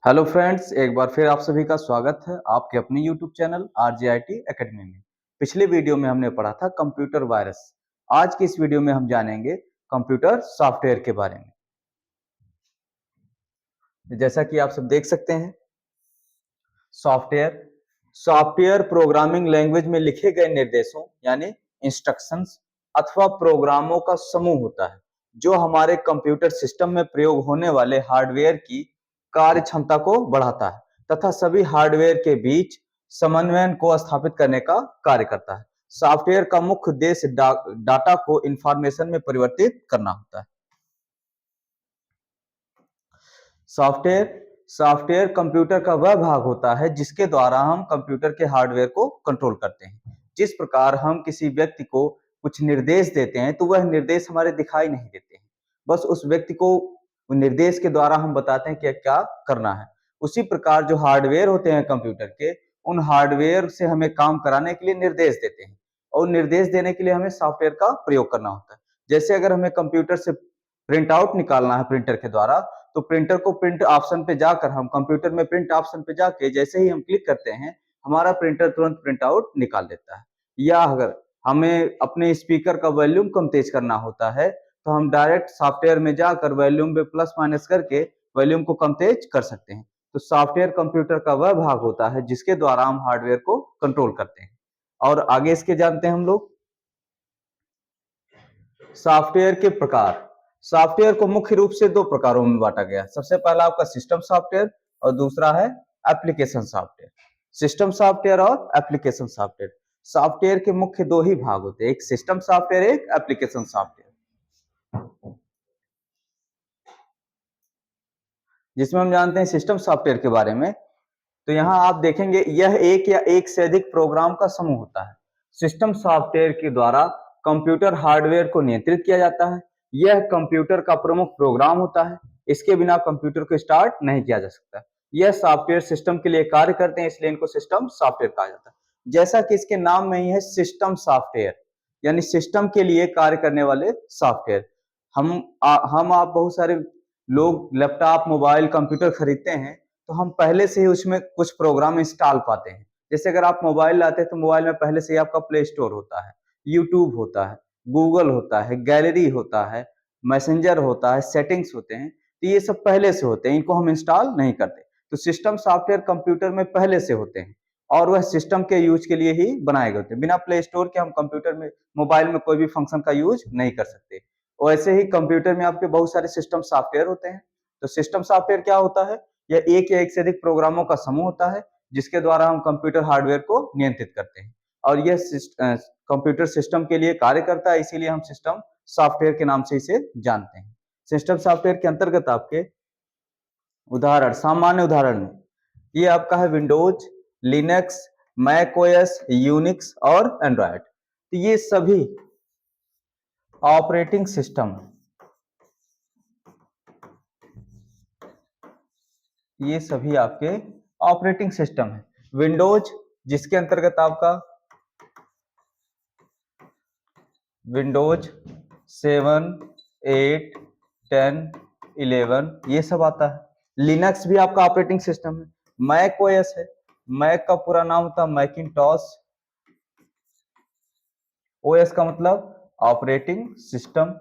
Hello friends, एक बार फिर आप सभी का स्वागत है आपके अपने यूट्यूब चैनल RJIT एकेडमी में। पिछले वीडियो में हमने पढ़ा था कंप्यूटर वायरस। आज की इस वीडियो में हम जानेंगे कंप्यूटर सॉफ्टवेयर के बारे में। जैसा कि आप सब देख सकते हैं, सॉफ्टवेयर सॉफ्टवेयर प्रोग्रामिंग लैंग्वेज में लिखे गए निर्देशों यानी इंस्ट्रक्शंस अथवा प्रोग्रामों का समूह होता है जो हमारे कंप्यूटर सिस्टम में प्रयोग होने वाले हार्डवेयर की कार्य क्षमता को बढ़ाता है तथा सभी हार्डवेयर के बीच समन्वय को स्थापित करने का कार्य करता है। सॉफ्टवेयर का मुख्य उद्देश्य डाटा को इंफॉर्मेशन में परिवर्तित करना होता है। सॉफ्टवेयर सॉफ्टवेयर कंप्यूटर का वह भाग होता है जिसके द्वारा हम कंप्यूटर के हार्डवेयर को कंट्रोल करते हैं। जिस प्रकार हम किसी व्यक्ति को कुछ निर्देश देते हैं तो वह निर्देश हमारे दिखाई नहीं देते हैं, बस उस व्यक्ति को निर्देश के द्वारा हम बताते हैं कि क्या करना है। उसी प्रकार जो हार्डवेयर होते हैं कंप्यूटर के, उन हार्डवेयर से हमें काम कराने के लिए निर्देश देते हैं और निर्देश देने के लिए हमें सॉफ्टवेयर का प्रयोग करना होता है। जैसे अगर हमें कंप्यूटर से प्रिंट आउट निकालना है प्रिंटर के द्वारा, तो प्रिंटर को प्रिंट ऑप्शन पे जाकर हम कंप्यूटर में प्रिंट ऑप्शन पे जाके जैसे ही हम क्लिक करते हैं, हमारा प्रिंटर तुरंत प्रिंट आउट निकाल देता है। या अगर हमें अपने स्पीकर का वॉल्यूम कम तेज करना होता है तो हम डायरेक्ट सॉफ्टवेयर में जाकर वॉल्यूम पे प्लस माइनस करके वॉल्यूम को कम तेज कर सकते हैं। तो सॉफ्टवेयर कंप्यूटर का वह भाग होता है जिसके द्वारा हम हार्डवेयर को कंट्रोल करते हैं। और आगे इसके जानते हैं हम लोग सॉफ्टवेयर के प्रकार। सॉफ्टवेयर को मुख्य रूप से दो प्रकारों में बांटा गया है। सबसे पहला आपका सिस्टम सॉफ्टवेयर और दूसरा है एप्लीकेशन सॉफ्टवेयर। सिस्टम सॉफ्टवेयर और एप्लीकेशन सॉफ्टवेयर, सॉफ्टवेयर के मुख्य दो ही भाग होते हैं, एक सिस्टम सॉफ्टवेयर, एक एप्लीकेशन सॉफ्टवेयर। जिसमें हम जानते हैं सिस्टम सॉफ्टवेयर के बारे में, तो यहाँ आप देखेंगे यह एक या एक से अधिक प्रोग्राम का समूह होता है। सिस्टम सॉफ्टवेयर के द्वारा कंप्यूटर हार्डवेयर को नियंत्रित किया जाता है। यह कंप्यूटर का प्रमुख प्रोग्राम होता है, इसके बिना कंप्यूटर को स्टार्ट नहीं किया जा सकता। यह सॉफ्टवेयर सिस्टम के लिए कार्य करते हैं, इसलिए इनको सिस्टम सॉफ्टवेयर कहा जाता है। जैसा कि इसके नाम में ही है सिस्टम सॉफ्टवेयर, यानी सिस्टम के लिए कार्य करने वाले सॉफ्टवेयर। हम आप बहुत सारे लोग लैपटॉप, मोबाइल, कंप्यूटर खरीदते हैं तो हम पहले से ही उसमें कुछ प्रोग्राम इंस्टॉल पाते हैं। जैसे अगर आप मोबाइल लाते हैं तो मोबाइल में पहले से ही आपका प्ले स्टोर होता है, यूट्यूब होता है, गूगल होता है, गैलरी होता है, मैसेंजर होता है, सेटिंग्स होते हैं। तो ये सब पहले से होते हैं, इनको हम इंस्टॉल नहीं करते। तो सिस्टम सॉफ्टवेयर कंप्यूटर में पहले से होते हैं और वह सिस्टम के यूज के लिए ही बनाए गए होते हैं। बिना प्ले स्टोर के हम कंप्यूटर में, मोबाइल में कोई भी फंक्शन का यूज नहीं कर सकते। वैसे ही कंप्यूटर में आपके बहुत सारे सिस्टम सॉफ्टवेयर होते हैं। तो सिस्टम सॉफ्टवेयर क्या होता है? यह एक या एक से अधिक प्रोग्रामों का समूह होता है जिसके द्वारा हम कंप्यूटर हार्डवेयर को नियंत्रित करते हैं और यह कंप्यूटर सिस्टम के लिए कार्य करता है, इसीलिए हम सिस्टम सॉफ्टवेयर के नाम से इसे जानते हैं। सिस्टम सॉफ्टवेयर के अंतर्गत आपके उदाहरण, सामान्य उदाहरण में ये आपका है Windows, Linux, Mac OS, Unix और एंड्रॉयड। तो ये सभी ऑपरेटिंग सिस्टम, ये सभी आपके ऑपरेटिंग सिस्टम है। विंडोज जिसके अंतर्गत आपका विंडोज 7, 8, 10, 11 ये सब आता है। लिनक्स भी आपका ऑपरेटिंग सिस्टम है। मैक ओएस है, मैक का पूरा नाम होता है मैकिंटॉश। ओएस का मतलब ऑपरेटिंग सिस्टम।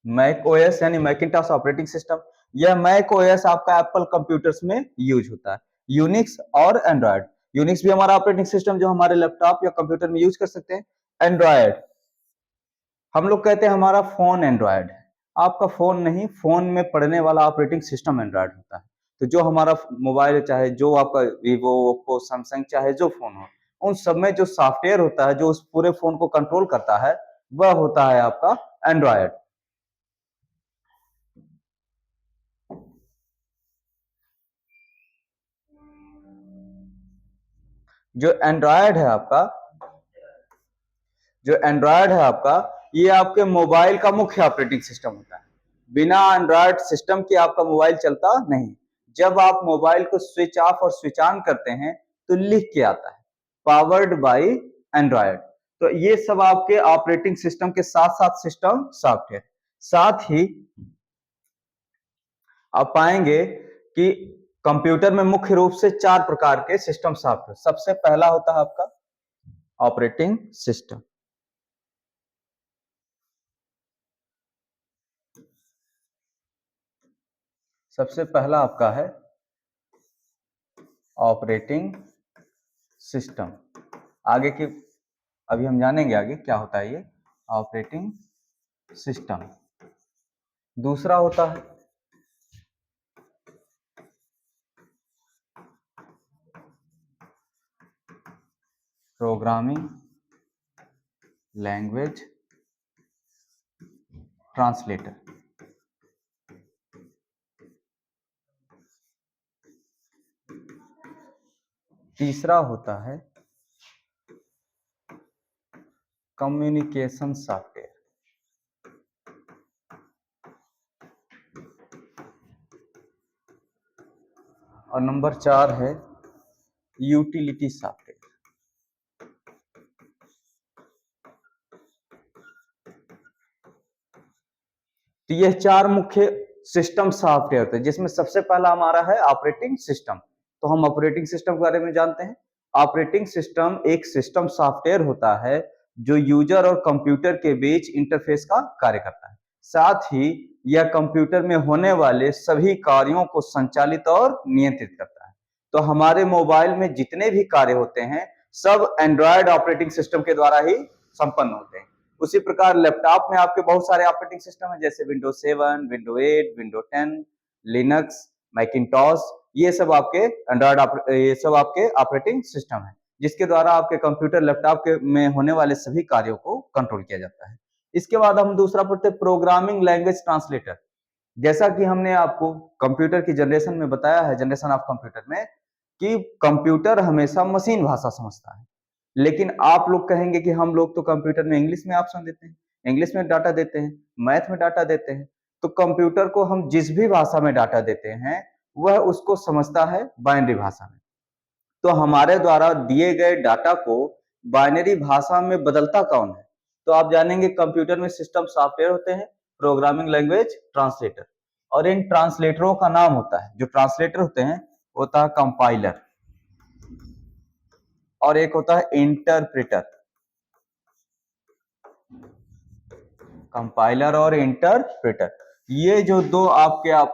मैक ओएस यानी मैकिंटॉश ऑपरेटिंग सिस्टम। यह मैक ओएस आपका एप्पल कंप्यूटर्स में यूज होता है। यूनिक्स और एंड्रॉयड, यूनिक्स भी हमारा ऑपरेटिंग सिस्टम जो हमारे लैपटॉप या कंप्यूटर में यूज कर सकते हैं। एंड्रॉयड हम लोग कहते हैं हमारा फोन एंड्रॉयड है, आपका फोन नहीं, फोन में पढ़ने वाला ऑपरेटिंग सिस्टम एंड्रॉयड होता है। तो जो हमारा मोबाइल, चाहे जो आपका वीवो, ओप्पो, सैमसंग, चाहे जो फोन हो, उन सब में जो सॉफ्टवेयर होता है जो उस पूरे फोन को कंट्रोल करता है वह होता है आपका एंड्रॉयड। जो एंड्रॉयड है आपका जो एंड्रॉयड है आपका ये आपके मोबाइल का मुख्य ऑपरेटिंग सिस्टम होता है। बिना एंड्रॉयड सिस्टम के आपका मोबाइल चलता नहीं। जब आप मोबाइल को स्विच ऑफ और स्विच ऑन करते हैं तो लिख के आता है पावर्ड बाय एंड्रॉयड। तो ये सब आपके ऑपरेटिंग सिस्टम के साथ साथ सिस्टम सॉफ्टवेयर। साथ ही आप पाएंगे कि कंप्यूटर में मुख्य रूप से 4 प्रकार के सिस्टम सॉफ्टवेयर। सबसे पहला होता है आपका ऑपरेटिंग सिस्टम। सबसे पहला आपका है ऑपरेटिंग सिस्टम। आगे की अभी हम जानेंगे आगे क्या होता है ये ऑपरेटिंग सिस्टम। दूसरा होता है प्रोग्रामिंग लैंग्वेज ट्रांसलेटर। तीसरा होता है कम्युनिकेशन सॉफ्टवेयर। और नंबर 4 है यूटिलिटी सॉफ्टवेयर। तो ये 4 मुख्य सिस्टम सॉफ्टवेयर थे, जिसमें सबसे पहला हमारा है ऑपरेटिंग सिस्टम। तो हम ऑपरेटिंग सिस्टम के बारे में जानते हैं। ऑपरेटिंग सिस्टम एक सिस्टम सॉफ्टवेयर होता है जो यूजर और कंप्यूटर के बीच इंटरफेस का कार्य करता है। साथ ही यह कंप्यूटर में होने वाले सभी कार्यों को संचालित और नियंत्रित करता है। तो हमारे मोबाइल में जितने भी कार्य होते हैं सब एंड्रॉयड ऑपरेटिंग सिस्टम के द्वारा ही संपन्न होते हैं। उसी प्रकार लैपटॉप में आपके बहुत सारे ऑपरेटिंग सिस्टम है, जैसे Windows 7, window 8, window 10, Linux, Macintosh. ये सब आपके एंड्रॉयड ये सब आपके ऑपरेटिंग सिस्टम है, जिसके द्वारा आपके कंप्यूटर लैपटॉप के में होने वाले सभी कार्यों को कंट्रोल किया जाता है। इसके बाद हम दूसरा पढ़ते हैं प्रोग्रामिंग लैंग्वेज ट्रांसलेटर। जैसा कि हमने आपको कंप्यूटर की जनरेशन में बताया है, जनरेशन ऑफ कंप्यूटर में, कि कंप्यूटर हमेशा मशीन भाषा समझता है। लेकिन आप लोग कहेंगे कि हम लोग तो कंप्यूटर में इंग्लिश में ऑप्शन देते हैं, इंग्लिश में डाटा देते हैं, मैथ में डाटा देते हैं। तो कंप्यूटर को हम जिस भी भाषा में डाटा देते हैं वह उसको समझता है बाइनरी भाषा में। तो हमारे द्वारा दिए गए डाटा को बाइनरी भाषा में बदलता कौन है? तो आप जानेंगे कंप्यूटर में सिस्टम सॉफ्टवेयर होते हैं, प्रोग्रामिंग लैंग्वेज ट्रांसलेटर, और इन ट्रांसलेटरों का नाम होता है, जो ट्रांसलेटर होते हैं होता है कंपाइलर, और एक होता है इंटरप्रेटर। कंपाइलर और इंटरप्रेटर, ये जो दो आपके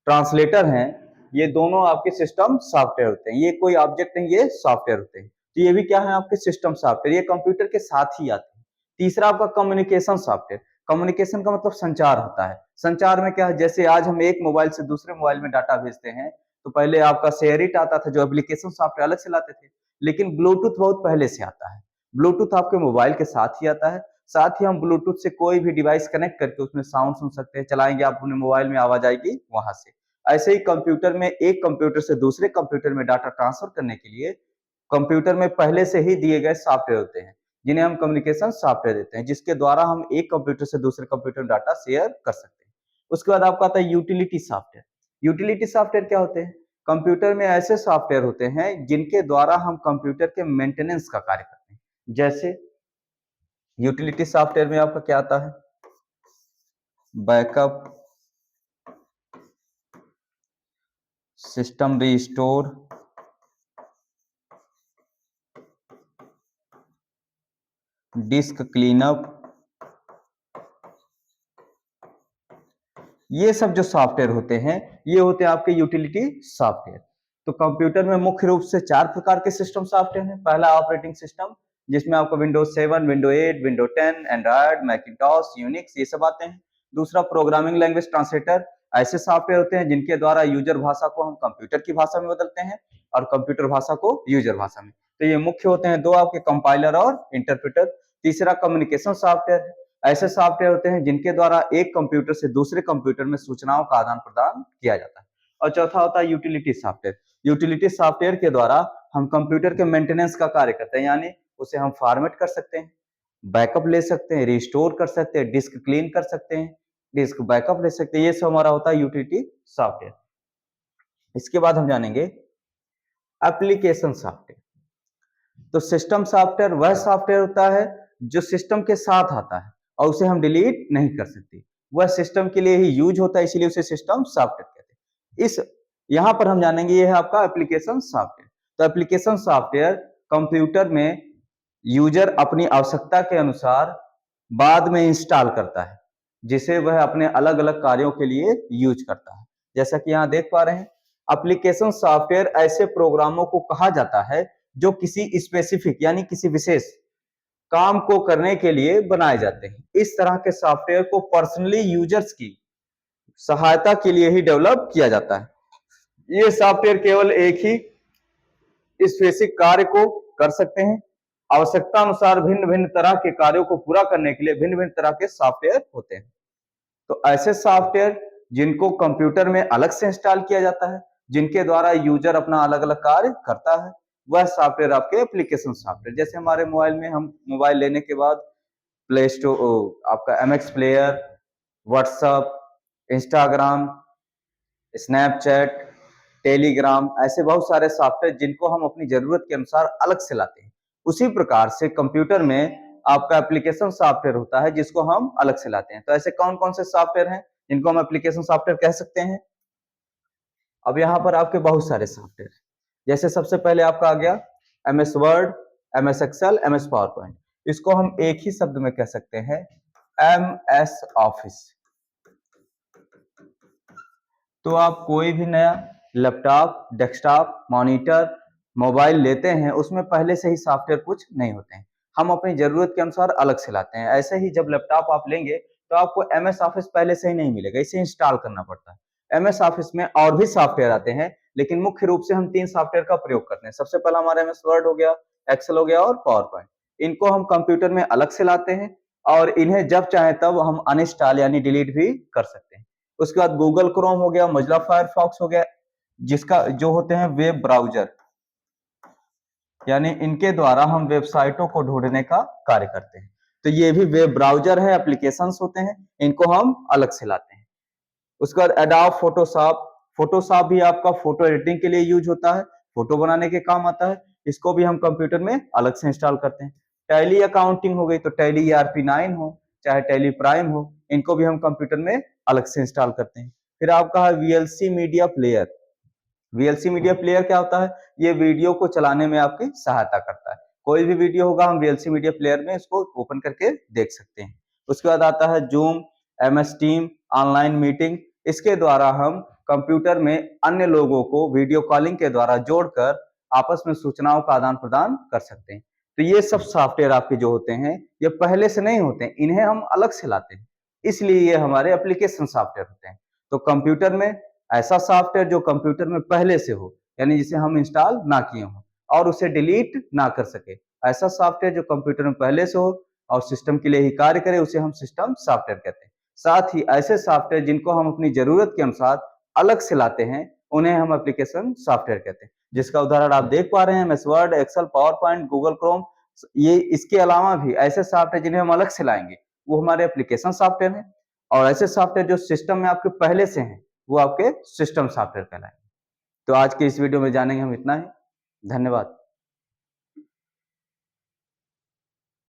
ट्रांसलेटर हैं, ये दोनों आपके सिस्टम सॉफ्टवेयर होते हैं। ये कोई ऑब्जेक्ट नहीं, ये सॉफ्टवेयर होते हैं। तो ये भी क्या है आपके सिस्टम सॉफ्टवेयर, ये कंप्यूटर के साथ ही आते हैं। तीसरा आपका कम्युनिकेशन सॉफ्टवेयर। कम्युनिकेशन का मतलब संचार होता है। संचार में क्या है, जैसे आज हम एक मोबाइल से दूसरे मोबाइल में डाटा भेजते हैं, तो पहले आपका शेयरिट आता था, जो एप्लीकेशन सॉफ्टवेयर अलग से लाते थे। लेकिन ब्लूटूथ बहुत पहले से आता है। ब्लूटूथ आपके मोबाइल के साथ ही आता है। साथ ही हम ब्लूटूथ से कोई भी डिवाइस कनेक्ट करके उसमें साउंड सुन सकते हैं, चलाएंगे आप अपने मोबाइल में आवाज आएगी वहां से। ऐसे ही कंप्यूटर में एक कंप्यूटर से दूसरे कंप्यूटर में डाटा ट्रांसफर करने के लिए कंप्यूटर में पहले से ही दिए गए सॉफ्टवेयर होते हैं, जिन्हें हम कम्युनिकेशन सॉफ्टवेयर देते हैं, जिसके द्वारा हम एक कंप्यूटर से दूसरे कंप्यूटर में डाटा शेयर कर सकते हैं। उसके बाद आपका आता है यूटिलिटी सॉफ्टवेयर। यूटिलिटी सॉफ्टवेयर क्या होते हैं? कंप्यूटर में ऐसे सॉफ्टवेयर होते हैं जिनके द्वारा हम कंप्यूटर के मेंटेनेंस का कार्य करते हैं। जैसे यूटिलिटी सॉफ्टवेयर में आपका क्या आता है? Backup, system restore, disc cleanup. ये सब जो सॉफ्टवेयर होते हैं, ये होते हैं आपके यूटिलिटी सॉफ्टवेयर। तो कंप्यूटर में मुख्य रूप से 4 प्रकार के सिस्टम सॉफ्टवेयर हैं। पहला ऑपरेटिंग सिस्टम, जिसमें आपको Windows 7, window 8, window 10, Android, Macintosh, Unix, ये सब आते हैं। दूसरा प्रोग्रामिंग लैंग्वेज ट्रांसलेटर। ऐसे सॉफ्टवेयर होते हैं जिनके द्वारा यूजर भाषा को हम कंप्यूटर की भाषा में बदलते हैं और कंप्यूटर भाषा को यूजर भाषा में। तो ये मुख्य होते हैं दो आपके, कंपाइलर और इंटरप्रेटर। तीसरा कम्युनिकेशन सॉफ्टवेयर है। ऐसे सॉफ्टवेयर होते हैं जिनके द्वारा एक कंप्यूटर से दूसरे कंप्यूटर में सूचनाओं का आदान प्रदान किया जाता है। और चौथा होता है यूटिलिटी सॉफ्टवेयर। यूटिलिटी सॉफ्टवेयर के द्वारा हम कंप्यूटर के मेंटेनेंस का कार्य करते हैं, यानी उसे हम फॉर्मेट कर सकते हैं, बैकअप ले सकते हैं, रिस्टोर कर सकते हैं, डिस्क क्लीन कर सकते हैं, डिस्क बैकअप ले सकते हैं। ये सब हमारा होता है यूटिलिटी सॉफ्टवेयर। इसके बाद हम जानेंगे एप्लीकेशन सॉफ्टवेयर। तो सिस्टम सॉफ्टवेयर वह सॉफ्टवेयर होता है जो सिस्टम के साथ आता है और उसे हम डिलीट नहीं कर सकते। वह सिस्टम के लिए ही यूज होता है, इसीलिए उसे सिस्टम सॉफ्टवेयर कहते हैं। इस यहाँ पर हम जानेंगे ये है आपका एप्लीकेशन सॉफ्टवेयर। तो एप्लीकेशन सॉफ्टवेयर कंप्यूटर में यूजर अपनी आवश्यकता के अनुसार बाद में इंस्टॉल करता है, जिसे वह अपने अलग अलग कार्यों के लिए यूज करता है। जैसा कि यहाँ देख पा रहे हैं, एप्लीकेशन सॉफ्टवेयर ऐसे प्रोग्रामों को कहा जाता है जो किसी स्पेसिफिक यानी किसी विशेष काम को करने के लिए बनाए जाते हैं। इस तरह के सॉफ्टवेयर को पर्सनली यूजर्स की सहायता के लिए ही डेवलप किया जाता है। ये सॉफ्टवेयर केवल एक ही स्पेसिफिक कार्य को कर सकते हैं। आवश्यकता अनुसार भिन्न भिन्न तरह के कार्यों को पूरा करने के लिए भिन्न भिन्न तरह के सॉफ्टवेयर होते हैं। तो ऐसे सॉफ्टवेयर जिनको कंप्यूटर में अलग से इंस्टॉल किया जाता है, जिनके द्वारा यूजर अपना अलग अलग कार्य करता है, वह सॉफ्टवेयर आपके एप्लीकेशन सॉफ्टवेयर। जैसे हमारे मोबाइल में हम मोबाइल लेने के बाद प्ले स्टोर आपका MX player, WhatsApp, Instagram, Snapchat, Telegram, ऐसे बहुत सारे सॉफ्टवेयर जिनको हम अपनी जरूरत के अनुसार अलग से लाते हैं। उसी प्रकार से कंप्यूटर में आपका एप्लीकेशन सॉफ्टवेयर होता है जिसको हम अलग से लाते हैं। तो ऐसे कौन कौन से सॉफ्टवेयर हैं जिनको हम एप्लीकेशन सॉफ्टवेयर कह सकते हैं? अब यहाँ पर आपके बहुत सारे सॉफ्टवेयर, जैसे सबसे पहले आपका आ गया MS Word, MS Excel, MS PowerPoint. इसको हम एक ही शब्द में कह सकते हैं एमएस ऑफिस। तो आप कोई भी नया लैपटॉप, डेस्कटॉप, मॉनिटर, मोबाइल लेते हैं, उसमें पहले से ही सॉफ्टवेयर कुछ नहीं होते हैं, हम अपनी जरूरत के अनुसार अलग से लाते हैं। ऐसे ही जब लैपटॉप आप लेंगे तो आपको एमएस ऑफिस पहले से ही नहीं मिलेगा, इसे इंस्टॉल करना पड़ता है। एमएस ऑफिस में और भी सॉफ्टवेयर आते हैं, लेकिन मुख्य रूप से हम 3 सॉफ्टवेयर का प्रयोग करते हैं। सबसे पहला हमारा एमएस वर्ड हो गया, एक्सेल हो गया और पावर पॉइंट। इनको हम कंप्यूटर में अलग से लाते हैं और इन्हें जब चाहे तब हम अनइंस्टॉल यानी डिलीट भी कर सकते हैं। उसके बाद गूगल क्रोम हो गया, मोजिला फायरफॉक्स हो गया, जिसका जो होते हैं वेब ब्राउजर, यानी इनके द्वारा हम वेबसाइटों को ढूंढने का कार्य करते हैं। तो ये भी वेब ब्राउजर है, एप्लीकेशंस होते हैं, इनको हम अलग से लाते हैं। उसके बाद एडोब फोटोशॉप, फोटोशॉप भी आपका फोटो एडिटिंग के लिए यूज होता है, फोटो बनाने के काम आता है, इसको भी हम कंप्यूटर में अलग से इंस्टॉल करते हैं। टैली अकाउंटिंग हो गई, तो टैली ERP9 हो चाहे टैली प्राइम हो, इनको भी हम कंप्यूटर में अलग से इंस्टॉल करते हैं। फिर आपका है VLC media player. VLC media player क्या होता है? ये वीडियो को चलाने में आपकी सहायता करता है। कोई भी वीडियो होगा हम VLC मीडिया प्लेयर में इसको ओपन करके देख सकते हैं। उसके बाद आता है zoom, MS team, online meeting. इसके द्वारा हम कंप्यूटर में अन्य लोगों को वीडियो कॉलिंग के द्वारा जोड़कर आपस में सूचनाओं का आदान प्रदान कर सकते हैं। तो ये सब सॉफ्टवेयर आपके जो होते हैं, ये पहले से नहीं होते हैं, इन्हें हम अलग से लाते हैं, इसलिए ये हमारे एप्लीकेशन सॉफ्टवेयर होते हैं। तो कंप्यूटर में ऐसा सॉफ्टवेयर जो कंप्यूटर में पहले से हो, यानी जिसे हम इंस्टॉल ना किए हों और उसे डिलीट ना कर सके, ऐसा सॉफ्टवेयर जो कंप्यूटर में पहले से हो और सिस्टम के लिए ही कार्य करे, उसे हम सिस्टम सॉफ्टवेयर कहते हैं। साथ ही ऐसे सॉफ्टवेयर जिनको हम अपनी जरूरत के अनुसार अलग से लाते हैं, उन्हें हम एप्लीकेशन सॉफ्टवेयर कहते हैं। जिसका उदाहरण आप देख पा रहे हैं, MS Word, Excel, PowerPoint, Google Chrome. ये इसके अलावा भी ऐसे सॉफ्टवेयर जिन्हें हम अलग से लाएंगे, वो हमारे एप्लीकेशन सॉफ्टवेयर हैं। और ऐसे सॉफ्टवेयर जो सिस्टम में आपके पहले से हैं, वो आपके सिस्टम सॉफ्टवेयर कहलाएंगे। तो आज के इस वीडियो में जानेंगे हम इतना ही। धन्यवाद।